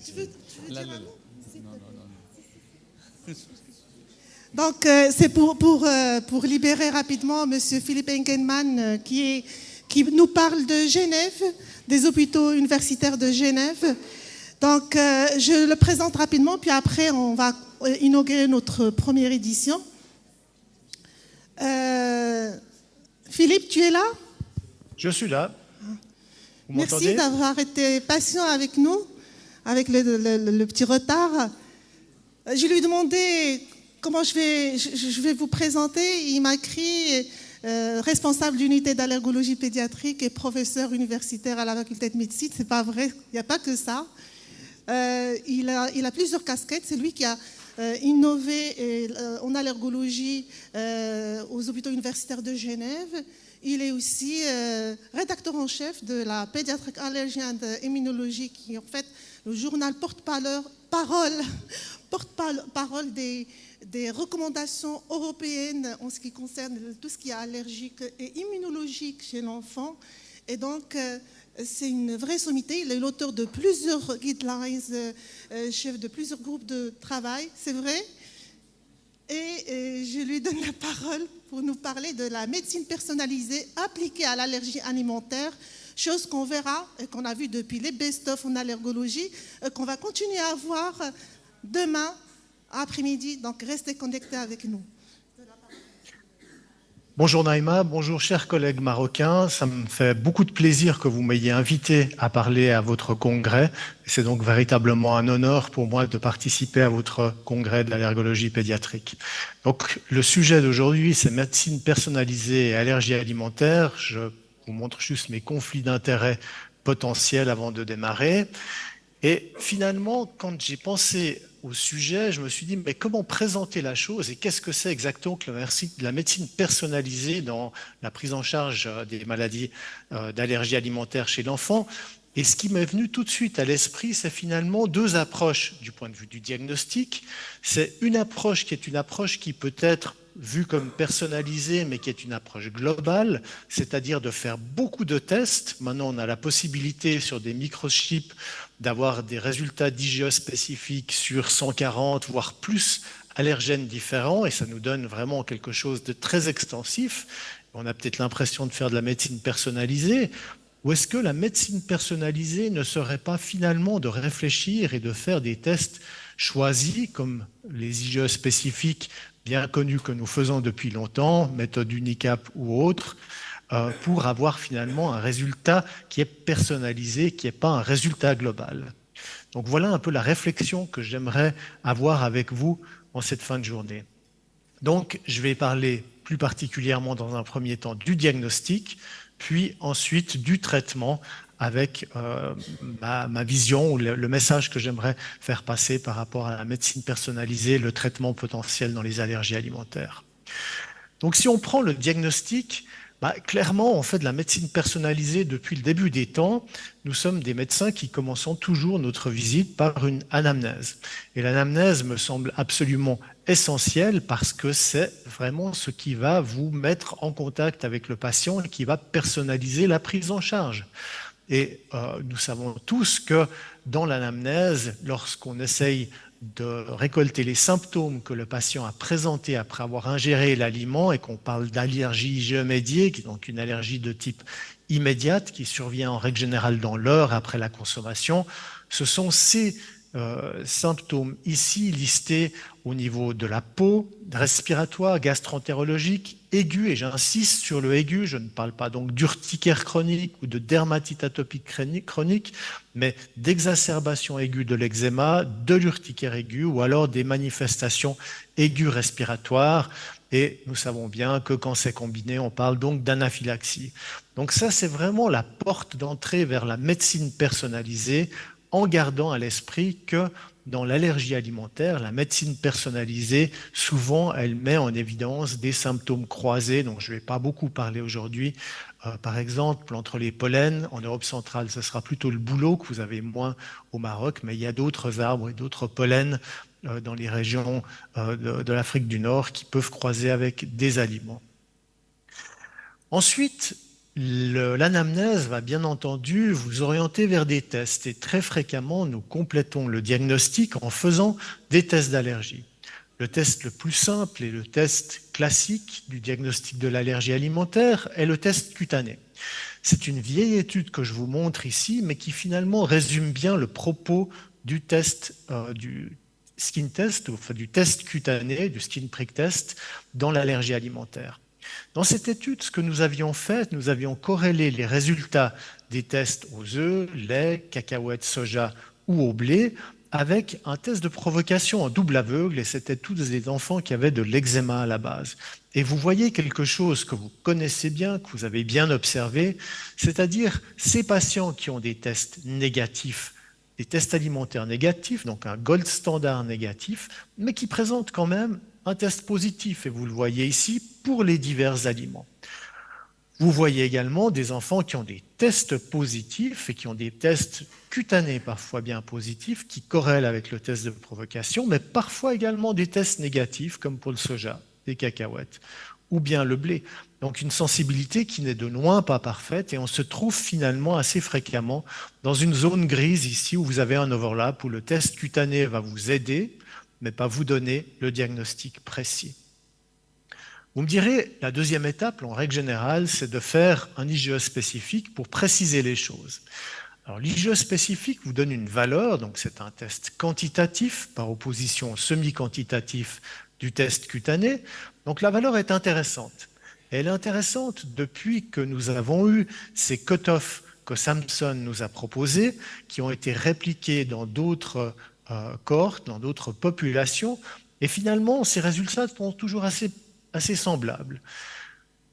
Tu veux Là, dire là, un là. mot? Non, non, non. Donc, c'est pour libérer rapidement M. Philippe Engelmann qui nous parle de Genève, des hôpitaux universitaires de Genève. Donc, je le présente rapidement, puis après, on va inaugurer notre première édition. Philippe, tu es là? Je suis là. Vous Merci m'entendez? d'avoir été patient avec nous, avec le petit retard. Je lui ai demandé comment je vais vous présenter. Il m'a écrit responsable d'unité d'allergologie pédiatrique et professeur universitaire à la faculté de médecine. C'est pas vrai, il n'y a pas que ça. Il a plusieurs casquettes. C'est lui qui a innové en allergologie aux hôpitaux universitaires de Genève. Il est aussi rédacteur en chef de la Pediatric Allergy and Immunology, qui est en fait le journal porte-parole des recommandations européennes en ce qui concerne tout ce qui est allergique et immunologique chez l'enfant. Et donc, c'est une vraie sommité. Il est l'auteur de plusieurs guidelines, chef de plusieurs groupes de travail, c'est vrai. Et je lui donne la parole pour nous parler de la médecine personnalisée appliquée à l'allergie alimentaire, chose qu'on verra et qu'on a vu depuis les best-of en allergologie, qu'on va continuer à voir demain après-midi. Donc, restez connectés avec nous. Bonjour Naïma, bonjour chers collègues marocains. Ça me fait beaucoup de plaisir que vous m'ayez invité à parler à votre congrès. C'est donc véritablement un honneur pour moi de participer à votre congrès de l'allergologie pédiatrique. Donc le sujet d'aujourd'hui, c'est médecine personnalisée et allergie alimentaire. Je vous montre juste mes conflits d'intérêts potentiels avant de démarrer. Et finalement, quand j'ai pensé au sujet, je me suis dit, mais comment présenter la chose et qu'est-ce que c'est exactement que la médecine personnalisée dans la prise en charge des maladies d'allergie alimentaire chez l'enfant? Et ce qui m'est venu tout de suite à l'esprit, c'est finalement deux approches du point de vue du diagnostic. C'est une approche qui peut être vue comme personnalisée, mais qui est une approche globale, c'est-à-dire de faire beaucoup de tests. Maintenant, on a la possibilité sur des microchips d'avoir des résultats d'IgE spécifiques sur 140, voire plus allergènes différents, et ça nous donne vraiment quelque chose de très extensif. On a peut-être l'impression de faire de la médecine personnalisée. Ou est-ce que la médecine personnalisée ne serait pas finalement de réfléchir et de faire des tests choisis, comme les IgE spécifiques bien connus que nous faisons depuis longtemps, méthode UNICAP ou autre, pour avoir finalement un résultat qui est personnalisé, qui n'est pas un résultat global. Donc voilà un peu la réflexion que j'aimerais avoir avec vous en cette fin de journée. Donc je vais parler plus particulièrement dans un premier temps du diagnostic, puis ensuite du traitement avec ma vision ou le message que j'aimerais faire passer par rapport à la médecine personnalisée, le traitement potentiel dans les allergies alimentaires. Donc si on prend le diagnostic, clairement, on fait de la médecine personnalisée depuis le début des temps. Nous sommes des médecins qui commençons toujours notre visite par une anamnèse. Et l'anamnèse me semble absolument essentielle parce que c'est vraiment ce qui va vous mettre en contact avec le patient et qui va personnaliser la prise en charge. Et nous savons tous que dans l'anamnèse, lorsqu'on essaye de récolter les symptômes que le patient a présentés après avoir ingéré l'aliment et qu'on parle d'allergie IgE médiée, qui est donc une allergie de type immédiate qui survient en règle générale dans l'heure après la consommation, ce sont ces symptômes ici listés au niveau de la peau, respiratoire, gastro-entérologique, aigu, et j'insiste sur le aigu, je ne parle pas donc d'urticaire chronique ou de dermatite atopique chronique, mais d'exacerbation aiguë de l'eczéma, de l'urticaire aigu ou alors des manifestations aiguës respiratoires. Et nous savons bien que quand c'est combiné, on parle donc d'anaphylaxie. Donc ça, c'est vraiment la porte d'entrée vers la médecine personnalisée, en gardant à l'esprit que dans l'allergie alimentaire, la médecine personnalisée, souvent, elle met en évidence des symptômes croisés, dont je ne vais pas beaucoup parler aujourd'hui. Par exemple, entre les pollens, en Europe centrale, ce sera plutôt le bouleau que vous avez moins au Maroc, mais il y a d'autres arbres et d'autres pollens dans les régions de l'Afrique du Nord qui peuvent croiser avec des aliments. Ensuite, l'anamnèse va bien entendu vous orienter vers des tests et très fréquemment, nous complétons le diagnostic en faisant des tests d'allergie. Le test le plus simple et le test classique du diagnostic de l'allergie alimentaire est le test cutané. C'est une vieille étude que je vous montre ici, mais qui finalement résume bien le propos du test, du skin test, enfin du test cutané, du skin prick test dans l'allergie alimentaire. Dans cette étude, ce que nous avions fait, nous avions corrélé les résultats des tests aux œufs, lait, cacahuètes, soja ou au blé avec un test de provocation en double aveugle, et c'était tous des enfants qui avaient de l'eczéma à la base. Et vous voyez quelque chose que vous connaissez bien, que vous avez bien observé, c'est-à-dire ces patients qui ont des tests négatifs, des tests alimentaires négatifs, donc un gold standard négatif, mais qui présentent quand même un test positif, et vous le voyez ici, pour les divers aliments. Vous voyez également des enfants qui ont des tests positifs et qui ont des tests cutanés parfois bien positifs qui corrèlent avec le test de provocation, mais parfois également des tests négatifs comme pour le soja, les cacahuètes ou bien le blé. Donc une sensibilité qui n'est de loin pas parfaite et on se trouve finalement assez fréquemment dans une zone grise ici où vous avez un overlap où le test cutané va vous aider mais pas vous donner le diagnostic précis. Vous me direz, la deuxième étape, en règle générale, c'est de faire un IgE spécifique pour préciser les choses. Alors l'IgE spécifique vous donne une valeur, donc c'est un test quantitatif par opposition au semi-quantitatif du test cutané. Donc la valeur est intéressante. Et elle est intéressante depuis que nous avons eu ces cut-offs que Samson nous a proposés, qui ont été répliqués dans d'autres cohortes, dans d'autres populations, et finalement ces résultats sont toujours assez semblables.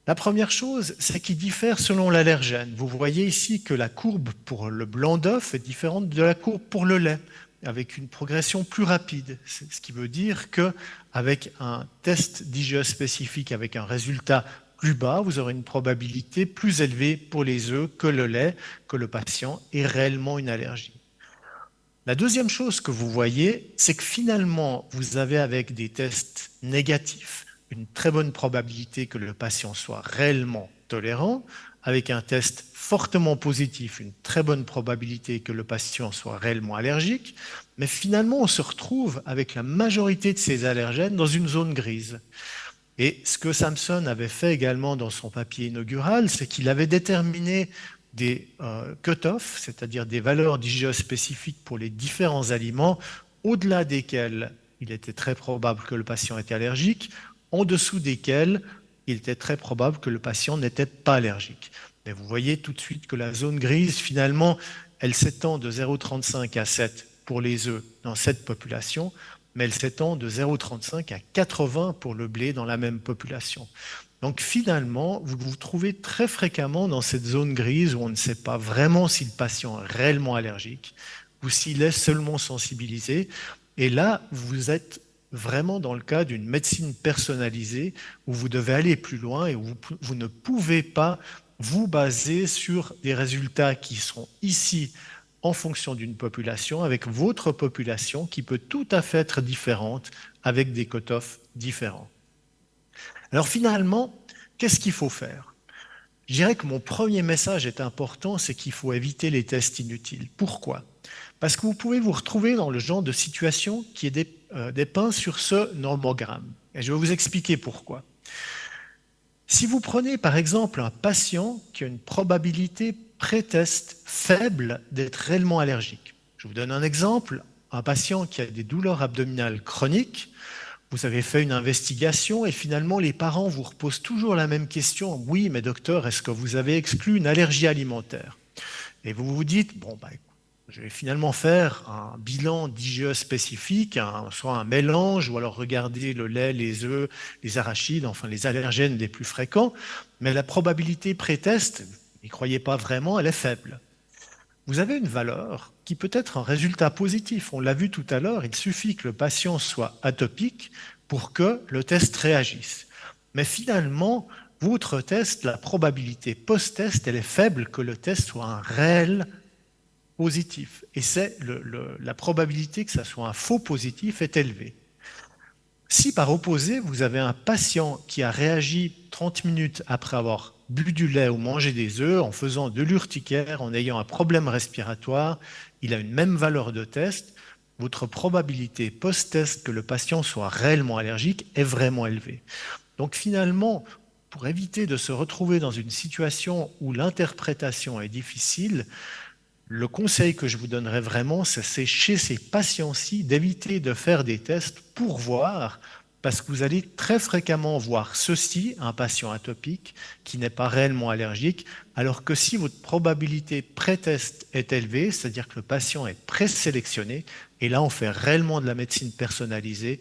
La première chose, c'est qu'ils diffèrent selon l'allergène. Vous voyez ici que la courbe pour le blanc d'œuf est différente de la courbe pour le lait, avec une progression plus rapide. Ce qui veut dire qu'avec un test d'IgE spécifique, avec un résultat plus bas, vous aurez une probabilité plus élevée pour les œufs que le lait, que le patient ait réellement une allergie. La deuxième chose que vous voyez, c'est que finalement, vous avez avec des tests négatifs une très bonne probabilité que le patient soit réellement tolérant, avec un test fortement positif, une très bonne probabilité que le patient soit réellement allergique, mais finalement on se retrouve avec la majorité de ces allergènes dans une zone grise. Et ce que Samson avait fait également dans son papier inaugural, c'est qu'il avait déterminé des cut-offs, c'est-à-dire des valeurs d'IgE spécifiques pour les différents aliments, au-delà desquels il était très probable que le patient était allergique, en dessous desquels il était très probable que le patient n'était pas allergique. Mais vous voyez tout de suite que la zone grise, finalement, elle s'étend de 0,35 à 7 pour les œufs dans cette population, mais elle s'étend de 0,35 à 80 pour le blé dans la même population. Donc finalement, vous vous trouvez très fréquemment dans cette zone grise où on ne sait pas vraiment si le patient est réellement allergique ou s'il est seulement sensibilisé. Et là, vous êtes vraiment dans le cas d'une médecine personnalisée où vous devez aller plus loin et où vous ne pouvez pas vous baser sur des résultats qui seront ici en fonction d'une population, avec votre population qui peut tout à fait être différente avec des cut-offs différents. Alors finalement, qu'est-ce qu'il faut faire? Je dirais que mon premier message est important, c'est qu'il faut éviter les tests inutiles. Pourquoi? Parce que vous pouvez vous retrouver dans le genre de situation qui est dépeint sur ce normogramme. Et je vais vous expliquer pourquoi. Si vous prenez par exemple un patient qui a une probabilité pré-test faible d'être réellement allergique. Je vous donne un exemple, un patient qui a des douleurs abdominales chroniques, vous avez fait une investigation et finalement les parents vous reposent toujours la même question. Oui, mais docteur, est-ce que vous avez exclu une allergie alimentaire? Et vous vous dites, bon, je vais finalement faire un bilan d'IgE spécifique, soit un mélange, ou alors regarder le lait, les œufs, les arachides, enfin les allergènes les plus fréquents. Mais la probabilité pré-test, vous n'y croyez pas vraiment, elle est faible. Vous avez une valeur qui peut être un résultat positif. On l'a vu tout à l'heure, il suffit que le patient soit atopique pour que le test réagisse. Mais finalement, votre test, la probabilité post-test, elle est faible que le test soit un réel positif. Et c'est la probabilité que ça soit un faux positif est élevée. Si par opposé, vous avez un patient qui a réagi 30 minutes après avoir bu du lait ou mangé des œufs, en faisant de l'urticaire, en ayant un problème respiratoire, il a une même valeur de test, votre probabilité post-test que le patient soit réellement allergique est vraiment élevée. Donc finalement, pour éviter de se retrouver dans une situation où l'interprétation est difficile, le conseil que je vous donnerais vraiment, c'est chez ces patients-ci d'éviter de faire des tests pour voir, parce que vous allez très fréquemment voir ceci, un patient atopique qui n'est pas réellement allergique, alors que si votre probabilité pré-test est élevée, c'est-à-dire que le patient est présélectionné, et là on fait réellement de la médecine personnalisée,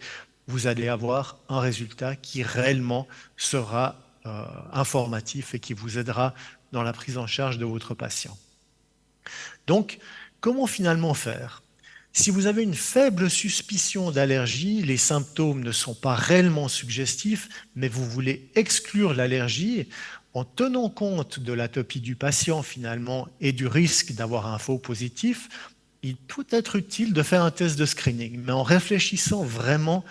vous allez avoir un résultat qui réellement sera informatif et qui vous aidera dans la prise en charge de votre patient. Donc, comment finalement faire? Si vous avez une faible suspicion d'allergie, les symptômes ne sont pas réellement suggestifs, mais vous voulez exclure l'allergie en tenant compte de l'atopie du patient finalement et du risque d'avoir un faux positif, il peut être utile de faire un test de screening, mais en réfléchissant vraiment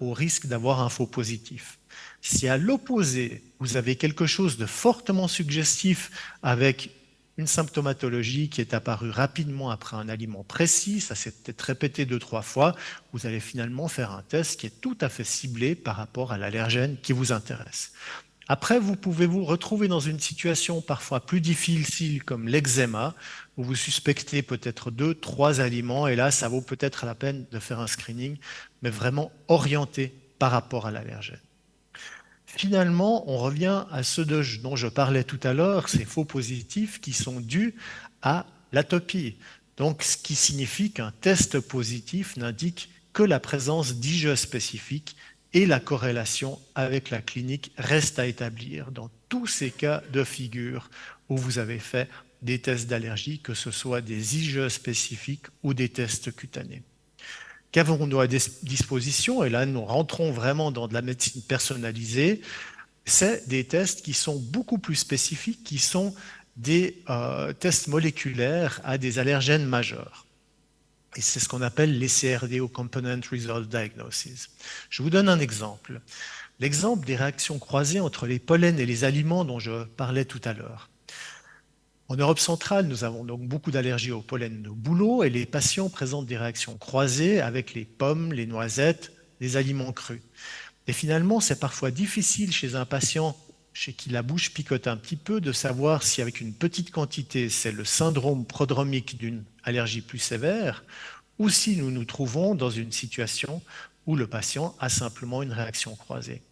au risque d'avoir un faux positif. Si à l'opposé, vous avez quelque chose de fortement suggestif avec une symptomatologie qui est apparue rapidement après un aliment précis, ça s'est peut-être répété 2-3 fois, vous allez finalement faire un test qui est tout à fait ciblé par rapport à l'allergène qui vous intéresse. Après, vous pouvez vous retrouver dans une situation parfois plus difficile comme l'eczéma, où vous suspectez peut-être 2-3 aliments, et là, ça vaut peut-être la peine de faire un screening, mais vraiment orienté par rapport à l'allergène. Finalement, on revient à ce dont je parlais tout à l'heure, ces faux positifs qui sont dus à l'atopie. Donc, ce qui signifie qu'un test positif n'indique que la présence d'IgE spécifiques et la corrélation avec la clinique reste à établir dans tous ces cas de figure où vous avez fait des tests d'allergie, que ce soit des IgE spécifiques ou des tests cutanés. Qu'avons-nous à disposition? Et là, nous rentrons vraiment dans de la médecine personnalisée. C'est des tests qui sont beaucoup plus spécifiques, qui sont des tests moléculaires à des allergènes majeurs. Et c'est ce qu'on appelle les CRD, ou Component Result Diagnosis. Je vous donne un exemple. L'exemple des réactions croisées entre les pollens et les aliments dont je parlais tout à l'heure. En Europe centrale, nous avons donc beaucoup d'allergies au pollen de bouleau et les patients présentent des réactions croisées avec les pommes, les noisettes, les aliments crus. Et finalement, c'est parfois difficile chez un patient chez qui la bouche picote un petit peu de savoir si avec une petite quantité, c'est le syndrome prodromique d'une allergie plus sévère ou si nous nous trouvons dans une situation où le patient a simplement une réaction croisée.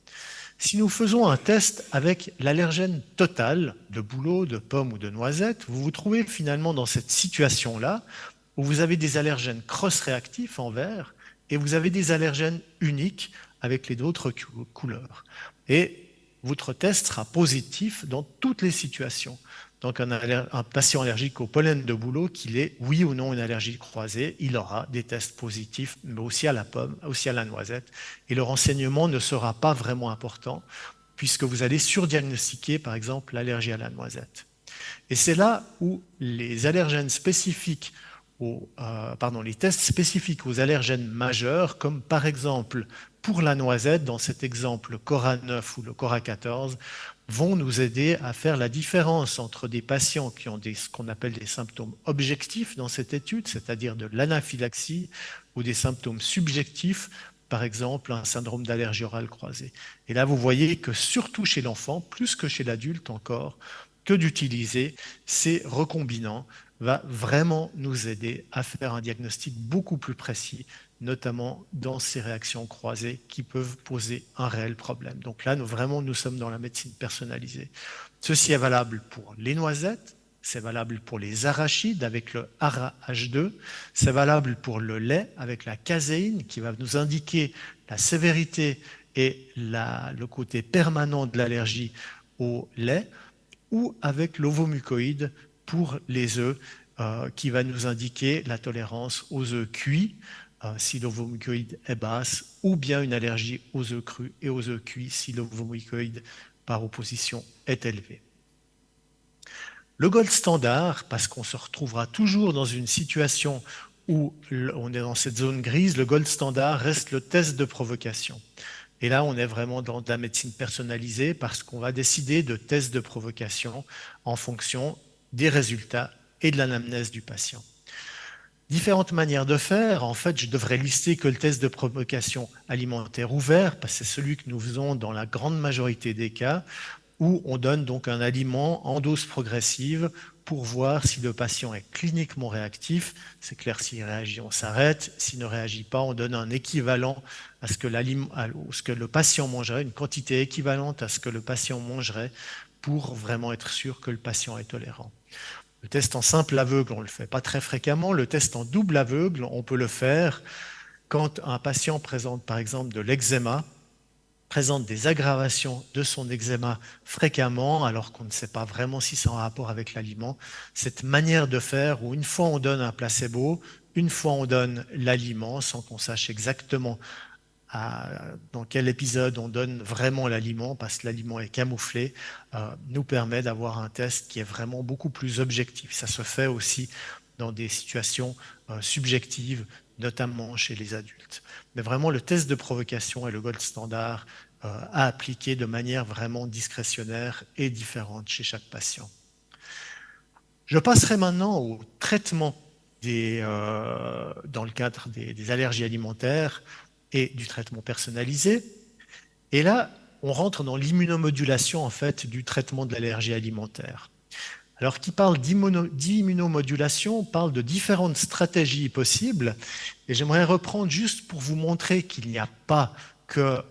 Si nous faisons un test avec l'allergène total de bouleau, de pomme ou de noisette, vous vous trouvez finalement dans cette situation-là où vous avez des allergènes cross-réactifs en vert et vous avez des allergènes uniques avec les autres couleurs. Et votre test sera positif dans toutes les situations. Donc un patient allergique au pollen de bouleau, qu'il ait oui ou non une allergie croisée, il aura des tests positifs, mais aussi à la pomme, aussi à la noisette. Et le renseignement ne sera pas vraiment important, puisque vous allez surdiagnostiquer, par exemple, l'allergie à la noisette. Et c'est là où les allergènes spécifiques, les tests spécifiques aux allergènes majeurs, comme par exemple pour la noisette, dans cet exemple le Cora 9 ou le Cora 14, vont nous aider à faire la différence entre des patients qui ont ce qu'on appelle des symptômes objectifs dans cette étude, c'est-à-dire de l'anaphylaxie, ou des symptômes subjectifs, par exemple un syndrome d'allergie orale croisée. Et là, vous voyez que surtout chez l'enfant, plus que chez l'adulte encore, que d'utiliser ces recombinants va vraiment nous aider à faire un diagnostic beaucoup plus précis, notamment dans ces réactions croisées qui peuvent poser un réel problème. Donc là, nous sommes dans la médecine personnalisée. Ceci est valable pour les noisettes, c'est valable pour les arachides avec le ARA-H2, c'est valable pour le lait avec la caséine qui va nous indiquer la sévérité et le côté permanent de l'allergie au lait, ou avec l'ovomucoïde pour les œufs, qui va nous indiquer la tolérance aux œufs cuits, si l'ovomucoïde est basse, ou bien une allergie aux œufs crus et aux œufs cuits si l'ovomucoïde par opposition est élevé. Le gold standard, parce qu'on se retrouvera toujours dans une situation où on est dans cette zone grise, le gold standard reste le test de provocation. Et là, on est vraiment dans de la médecine personnalisée parce qu'on va décider de tests de provocation en fonction des résultats et de l'anamnèse du patient. Différentes manières de faire. En fait, je devrais lister que le test de provocation alimentaire ouvert, parce que c'est celui que nous faisons dans la grande majorité des cas, où on donne donc un aliment en dose progressive pour voir si le patient est cliniquement réactif. C'est clair, s'il réagit, on s'arrête. S'il ne réagit pas, on donne un équivalent à ce que le patient mangerait, une quantité équivalente à ce que le patient mangerait pour vraiment être sûr que le patient est tolérant. Le test en simple aveugle, on ne le fait pas très fréquemment. Le test en double aveugle, on peut le faire quand un patient présente par exemple de l'eczéma, présente des aggravations de son eczéma fréquemment, alors qu'on ne sait pas vraiment si c'est en rapport avec l'aliment. Cette manière de faire où une fois on donne un placebo, une fois on donne l'aliment sans qu'on sache exactement dans quel épisode on donne vraiment l'aliment, parce que l'aliment est camouflé, nous permet d'avoir un test qui est vraiment beaucoup plus objectif. Ça se fait aussi dans des situations subjectives, notamment chez les adultes. Mais vraiment, le test de provocation est le gold standard à appliquer de manière vraiment discrétionnaire et différente chez chaque patient. Je passerai maintenant au traitement dans le cadre des allergies alimentaires et du traitement personnalisé. Et là, on rentre dans l'immunomodulation en fait du traitement de l'allergie alimentaire. Alors, qui parle d'immunomodulation, on parle de différentes stratégies possibles. Et j'aimerais reprendre juste pour vous montrer qu'il n'y a pas que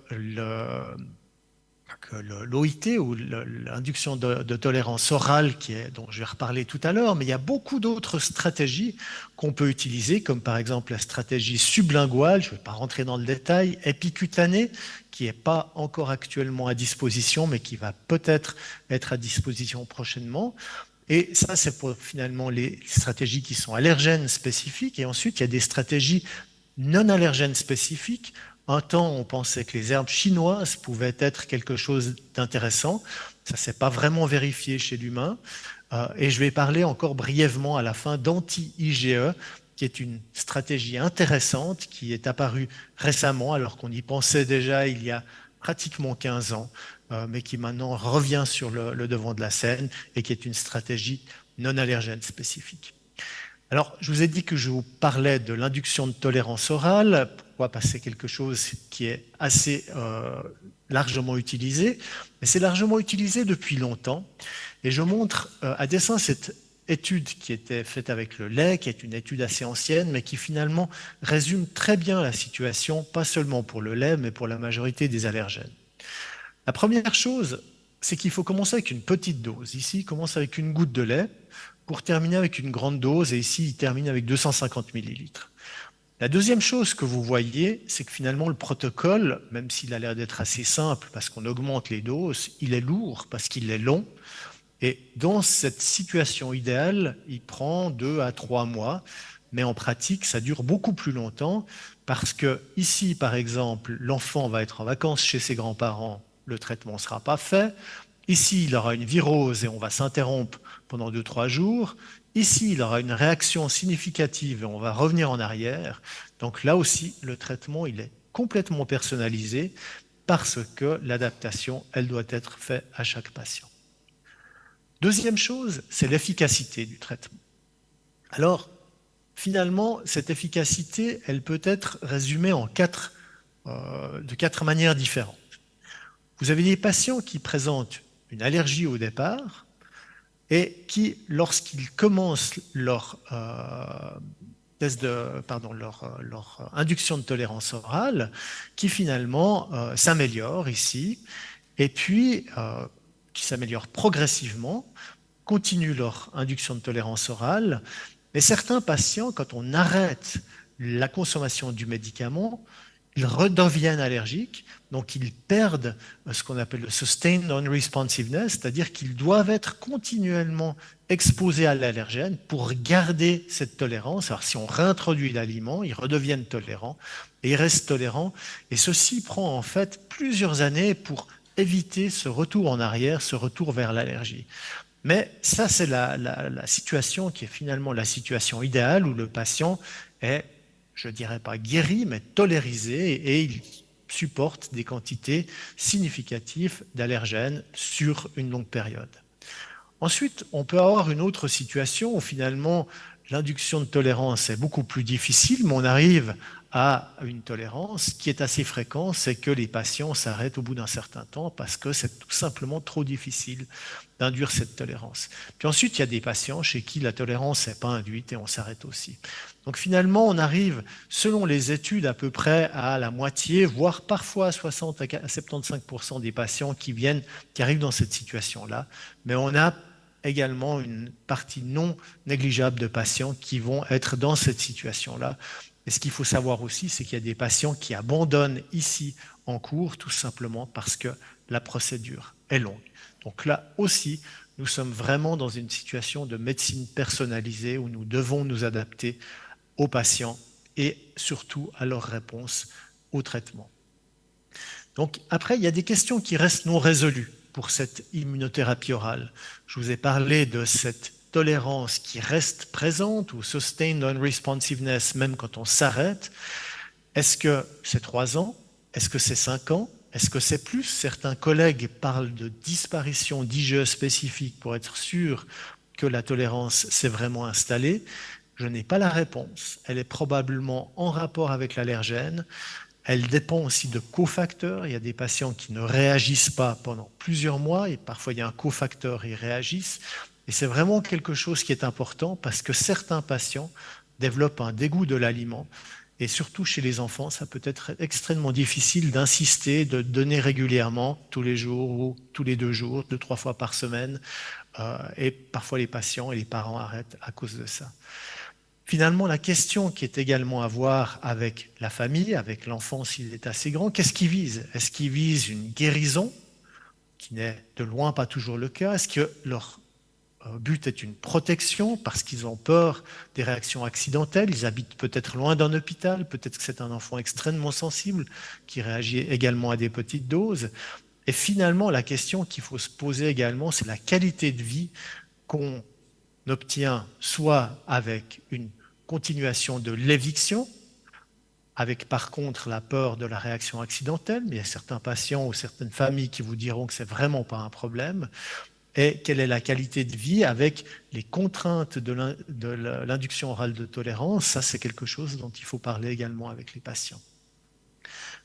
l'OIT ou l'induction de tolérance orale dont je vais reparler tout à l'heure, mais il y a beaucoup d'autres stratégies qu'on peut utiliser, comme par exemple la stratégie sublinguale, je ne vais pas rentrer dans le détail, épicutanée, qui n'est pas encore actuellement à disposition, mais qui va peut-être être à disposition prochainement. Et ça, c'est pour finalement les stratégies qui sont allergènes spécifiques. Et ensuite, il y a des stratégies non allergènes spécifiques. Un temps, on pensait que les herbes chinoises pouvaient être quelque chose d'intéressant. Ça ne s'est pas vraiment vérifié chez l'humain. Et je vais parler encore brièvement à la fin d'anti-IgE, qui est une stratégie intéressante qui est apparue récemment, alors qu'on y pensait déjà il y a pratiquement 15 ans, mais qui maintenant revient sur le devant de la scène et qui est une stratégie non allergène spécifique. Alors, je vous ai dit que je vous parlais de l'induction de tolérance orale. Pourquoi? Parce que c'est quelque chose qui est assez largement utilisé, mais c'est largement utilisé depuis longtemps. Et je montre à dessein cette étude qui était faite avec le lait, qui est une étude assez ancienne, mais qui finalement résume très bien la situation, pas seulement pour le lait, mais pour la majorité des allergènes. La première chose, c'est qu'il faut commencer avec une petite dose. Ici, il commence avec une goutte de lait pour terminer avec une grande dose, et ici, il termine avec 250 millilitres. La deuxième chose que vous voyez, c'est que finalement, le protocole, même s'il a l'air d'être assez simple parce qu'on augmente les doses, il est lourd parce qu'il est long. Et dans cette situation idéale, il prend 2 à 3 mois, mais en pratique, ça dure beaucoup plus longtemps parce que ici, par exemple, l'enfant va être en vacances chez ses grands-parents, le traitement ne sera pas fait. Ici, il aura une virose et on va s'interrompre pendant 2-3 jours. Ici, il aura une réaction significative et on va revenir en arrière. Donc là aussi, le traitement, il est complètement personnalisé parce que l'adaptation, elle doit être faite à chaque patient. Deuxième chose, c'est l'efficacité du traitement. Alors, finalement, cette efficacité, elle peut être résumée en de quatre manières différentes. Vous avez des patients qui présentent une allergie au départ et qui, lorsqu'ils commencent leur induction de tolérance orale, qui finalement s'améliore ici, et puis qui s'améliorent progressivement, continuent leur induction de tolérance orale. Mais certains patients, quand on arrête la consommation du médicament, ils redeviennent allergiques, donc ils perdent ce qu'on appelle le sustained non-responsiveness, c'est-à-dire qu'ils doivent être continuellement exposés à l'allergène pour garder cette tolérance. Alors si on réintroduit l'aliment, ils redeviennent tolérants et ils restent tolérants. Et ceci prend en fait plusieurs années pour éviter ce retour en arrière, ce retour vers l'allergie. Mais ça, c'est la situation qui est finalement la situation idéale où le patient est, je ne dirais pas guéri, mais tolérisé et il supportent des quantités significatives d'allergènes sur une longue période. Ensuite, on peut avoir une autre situation où finalement l'induction de tolérance est beaucoup plus difficile, mais on arrive à une tolérance qui est assez fréquente, c'est que les patients s'arrêtent au bout d'un certain temps parce que c'est tout simplement trop difficile d'induire cette tolérance. Puis ensuite, il y a des patients chez qui la tolérance n'est pas induite et on s'arrête aussi. Donc finalement, on arrive, selon les études, à peu près à la moitié, voire parfois à 60 à 75% des patients qui arrivent dans cette situation-là. Mais on a également une partie non négligeable de patients qui vont être dans cette situation-là. Et ce qu'il faut savoir aussi, c'est qu'il y a des patients qui abandonnent ici en cours, tout simplement parce que la procédure est longue. Donc là aussi, nous sommes vraiment dans une situation de médecine personnalisée où nous devons nous adapter aux patients et surtout à leur réponse au traitement. Donc après, il y a des questions qui restent non résolues pour cette immunothérapie orale. Je vous ai parlé de cette tolérance qui reste présente ou sustained non-responsiveness même quand on s'arrête. Est-ce que c'est 3 ans? Est-ce que c'est 5 ans? Est-ce que c'est plus? Certains collègues parlent de disparition d'IgE spécifique pour être sûr que la tolérance s'est vraiment installée. Je n'ai pas la réponse. Elle est probablement en rapport avec l'allergène. Elle dépend aussi de cofacteurs. Il y a des patients qui ne réagissent pas pendant plusieurs mois et parfois il y a un cofacteur et ils réagissent. Et c'est vraiment quelque chose qui est important parce que certains patients développent un dégoût de l'aliment. Et surtout chez les enfants, ça peut être extrêmement difficile d'insister, de donner régulièrement, tous les jours ou tous les 2 jours, 2-3 fois par semaine. Et parfois les patients et les parents arrêtent à cause de ça. Finalement, la question qui est également à voir avec la famille, avec l'enfant s'il est assez grand, qu'est-ce qu'il vise? Est-ce qu'il vise une guérison, qui n'est de loin pas toujours le cas? Est-ce que leur but est une protection parce qu'ils ont peur des réactions accidentelles? Ils habitent peut-être loin d'un hôpital, peut-être que c'est un enfant extrêmement sensible qui réagit également à des petites doses. Et finalement, la question qu'il faut se poser également, c'est la qualité de vie qu'on obtient soit avec une continuation de l'éviction, avec par contre la peur de la réaction accidentelle, mais il y a certains patients ou certaines familles qui vous diront que c'est vraiment pas un problème, et quelle est la qualité de vie avec les contraintes de l'induction orale de tolérance. Ça, c'est quelque chose dont il faut parler également avec les patients.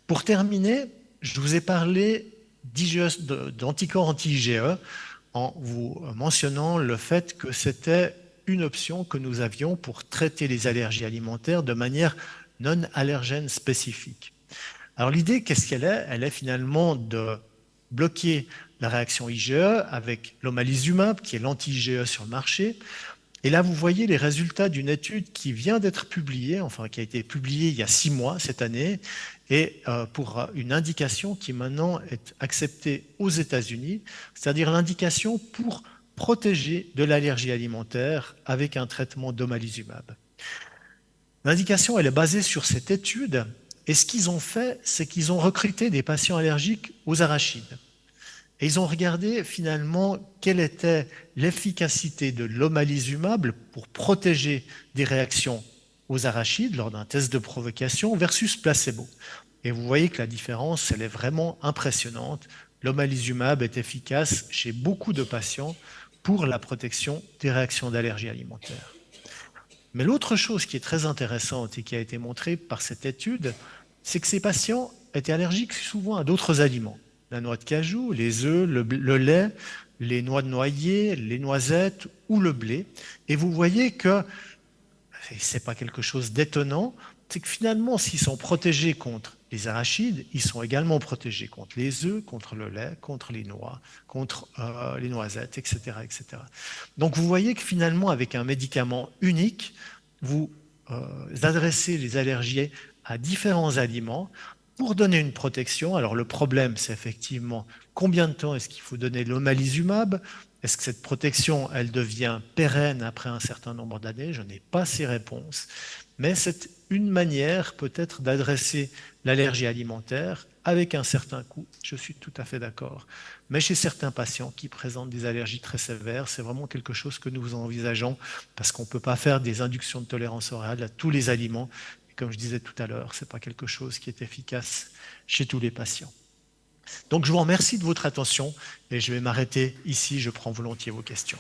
Pour terminer, je vous ai parlé d'anticorps anti-IgE en vous mentionnant le fait que c'était une option que nous avions pour traiter les allergies alimentaires de manière non allergène spécifique. Alors l'idée, qu'est-ce qu'elle est? Elle est finalement de bloquer la réaction IgE avec l'omalizumab, qui est l'anti-IgE sur le marché. Et là, vous voyez les résultats d'une étude qui vient d'être publiée, enfin qui a été publiée il y a 6 mois cette année, et pour une indication qui maintenant est acceptée aux États-Unis, c'est-à-dire l'indication pour protéger de l'allergie alimentaire avec un traitement d'omalizumab. L'indication, elle est basée sur cette étude, et ce qu'ils ont fait, c'est qu'ils ont recruté des patients allergiques aux arachides. Et ils ont regardé finalement quelle était l'efficacité de l'omalizumab pour protéger des réactions aux arachides lors d'un test de provocation versus placebo. Et vous voyez que la différence, elle est vraiment impressionnante. L'omalizumab est efficace chez beaucoup de patients pour la protection des réactions d'allergie alimentaire. Mais l'autre chose qui est très intéressante et qui a été montrée par cette étude, c'est que ces patients étaient allergiques souvent à d'autres aliments. La noix de cajou, les œufs, le lait, les noix de noyer, les noisettes ou le blé. Et vous voyez que, ce n'est pas quelque chose d'étonnant, c'est que finalement, s'ils sont protégés contre les arachides, ils sont également protégés contre les œufs, contre le lait, contre les noix, contre les noisettes, etc., etc. Donc vous voyez que finalement, avec un médicament unique, vous adressez les allergies à différents aliments pour donner une protection. Alors le problème, c'est effectivement combien de temps est-ce qu'il faut donner l'omalizumab? Est-ce que cette protection, elle devient pérenne après un certain nombre d'années? Je n'ai pas ces réponses. Mais c'est une manière peut-être d'adresser l'allergie alimentaire avec un certain coût. Je suis tout à fait d'accord. Mais chez certains patients qui présentent des allergies très sévères, c'est vraiment quelque chose que nous envisageons parce qu'on ne peut pas faire des inductions de tolérance orale à tous les aliments Comme je disais tout à l'heure, ce n'est pas quelque chose qui est efficace chez tous les patients. Donc je vous remercie de votre attention et je vais m'arrêter ici, je prends volontiers vos questions.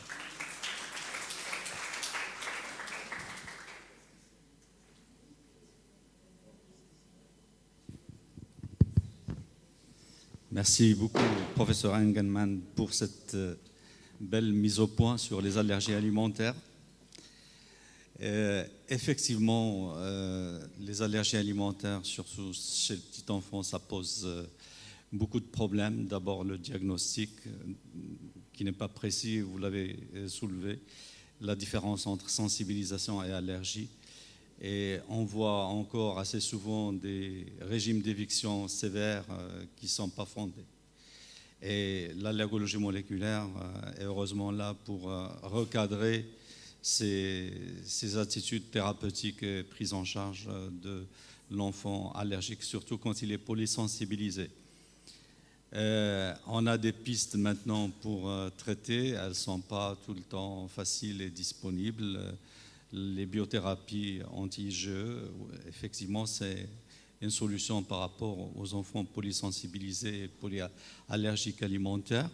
Merci beaucoup, professeur Engelmann, pour cette belle mise au point sur les allergies alimentaires. Effectivement, les allergies alimentaires, surtout chez le petit enfant, ça pose beaucoup de problèmes. D'abord, le diagnostic qui n'est pas précis, vous l'avez soulevé, la différence entre sensibilisation et allergie. Et on voit encore assez souvent des régimes d'éviction sévères qui ne sont pas fondés. Et l'allergologie moléculaire est heureusement là pour recadrer ces attitudes thérapeutiques et prise en charge de l'enfant allergique, surtout quand il est polysensibilisé. On a des pistes maintenant pour traiter, elles ne sont pas tout le temps faciles et disponibles. Les biothérapies anti-IgE, effectivement, c'est une solution par rapport aux enfants polysensibilisés et polyallergiques alimentaires.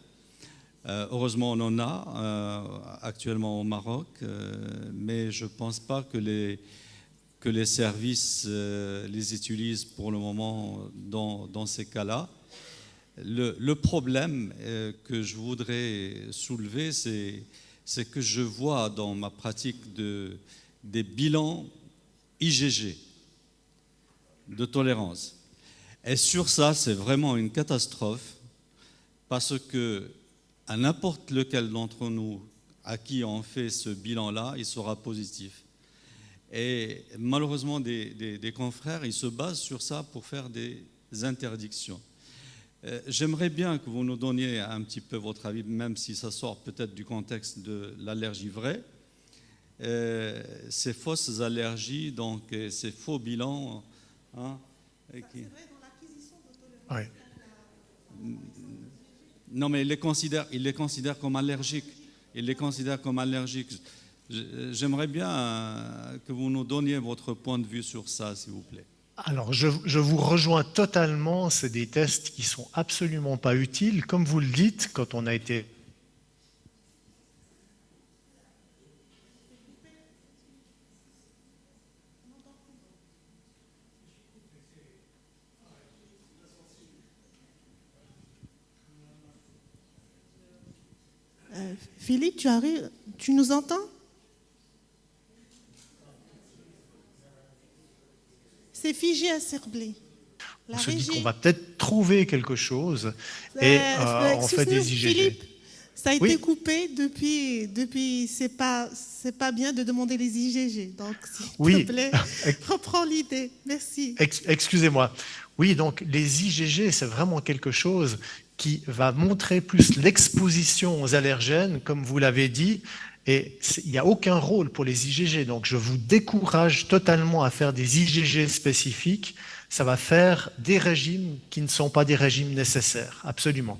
Heureusement, on en a actuellement au Maroc, mais je ne pense pas que les services les utilisent pour le moment dans ces cas-là. Le problème que je voudrais soulever, c'est que je vois dans ma pratique des bilans IgG de tolérance. Et sur ça, c'est vraiment une catastrophe parce que à n'importe lequel d'entre nous à qui on fait ce bilan-là, il sera positif. Et malheureusement, des confrères, ils se basent sur ça pour faire des interdictions. J'aimerais bien que vous nous donniez un petit peu votre avis, même si ça sort peut-être du contexte de l'allergie vraie. Ces fausses allergies, donc ces faux bilans. Hein, C'est vrai dans l'acquisition de tolérance. Oui. Non, mais ils les considèrent comme allergiques. Ils les considèrent comme allergiques. J'aimerais bien que vous nous donniez votre point de vue sur ça, s'il vous plaît. Alors, je vous rejoins totalement, c'est des tests qui ne sont absolument pas utiles. Comme vous le dites, quand on a été... Philippe, tu nous entends? C'est figé à Cerblé. On se dit qu'on va peut-être trouver quelque chose et on fait des IgG. Philippe, ça a été coupé depuis c'est pas bien de demander les IgG. Donc, s'il te plaît, reprends l'idée. Merci. Excusez-moi. Oui, donc les IgG, c'est vraiment quelque chose qui va montrer plus l'exposition aux allergènes, comme vous l'avez dit, et il n'y a aucun rôle pour les IgG. Donc, je vous décourage totalement à faire des IgG spécifiques. Ça va faire des régimes qui ne sont pas des régimes nécessaires, absolument.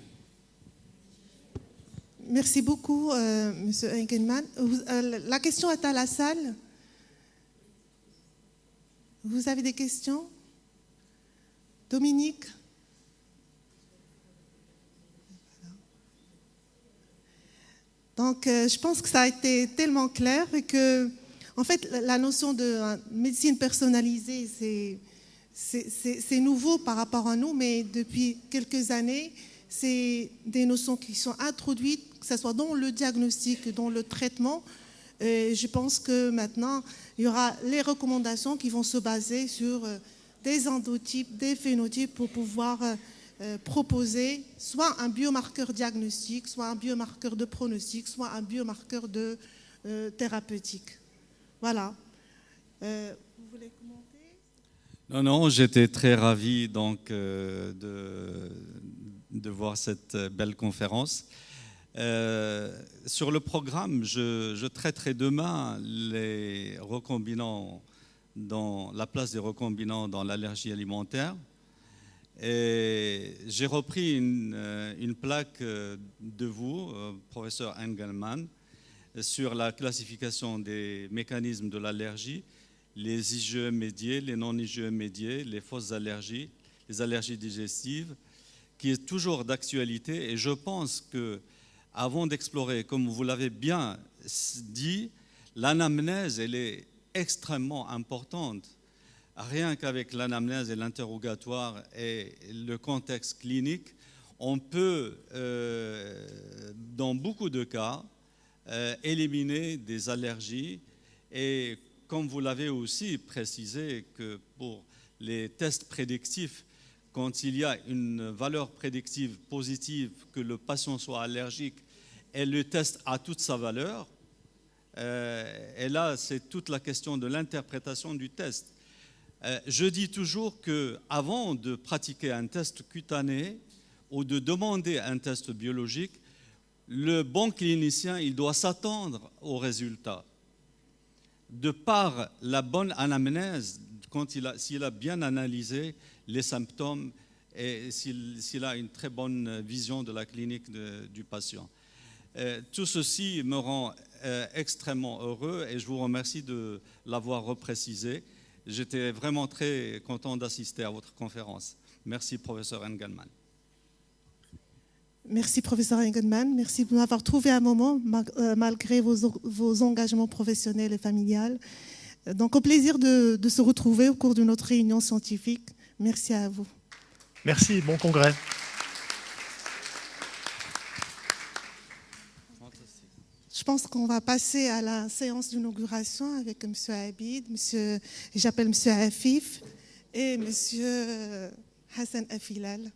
Merci beaucoup, M. Engelmann. La question est à la salle. Vous avez des questions? Dominique? Donc, je pense que ça a été tellement clair et que, en fait, la notion de médecine personnalisée, c'est nouveau par rapport à nous, mais depuis quelques années, c'est des notions qui sont introduites, que ce soit dans le diagnostic, dans le traitement. Et je pense que maintenant, il y aura les recommandations qui vont se baser sur des endotypes, des phénotypes pour pouvoir proposer soit un biomarqueur diagnostique, soit un biomarqueur de pronostic, soit un biomarqueur de thérapeutique. Voilà. Vous voulez commenter? Non, j'étais très ravi donc, de voir cette belle conférence. Sur le programme, je traiterai demain les recombinants, la place des recombinants dans l'allergie alimentaire. Et j'ai repris une plaque de vous, professeur Engelmann, sur la classification des mécanismes de l'allergie. les IgE médiés, les non-IgE médiés, les fausses allergies, les allergies digestives, qui est toujours d'actualité. Et je pense que, avant d'explorer, comme vous l'avez bien dit, l'anamnèse, elle est extrêmement importante. Rien qu'avec l'anamnèse et l'interrogatoire et le contexte clinique, on peut, dans beaucoup de cas, éliminer des allergies. Et comme vous l'avez aussi précisé, que pour les tests prédictifs, quand il y a une valeur prédictive positive, que le patient soit allergique, et le test a toute sa valeur, et là, c'est toute la question de l'interprétation du test. Je dis toujours qu'avant de pratiquer un test cutané ou de demander un test biologique, le bon clinicien, il doit s'attendre aux résultats. De par la bonne anamnèse, s'il a bien analysé les symptômes et s'il a une très bonne vision de la clinique du patient. Tout ceci me rend extrêmement heureux et je vous remercie de l'avoir reprécisé. J'étais vraiment très content d'assister à votre conférence. Merci, professeur Engelmann. Merci, professeur Engelmann. Merci de m'avoir trouvé un moment, malgré vos engagements professionnels et familiales. Donc, au plaisir de se retrouver au cours de notre réunion scientifique. Merci à vous. Merci, bon congrès. Je pense qu'on va passer à la séance d'inauguration avec M. Abid, j'appelle M. Afif et M. Hassan Afilal.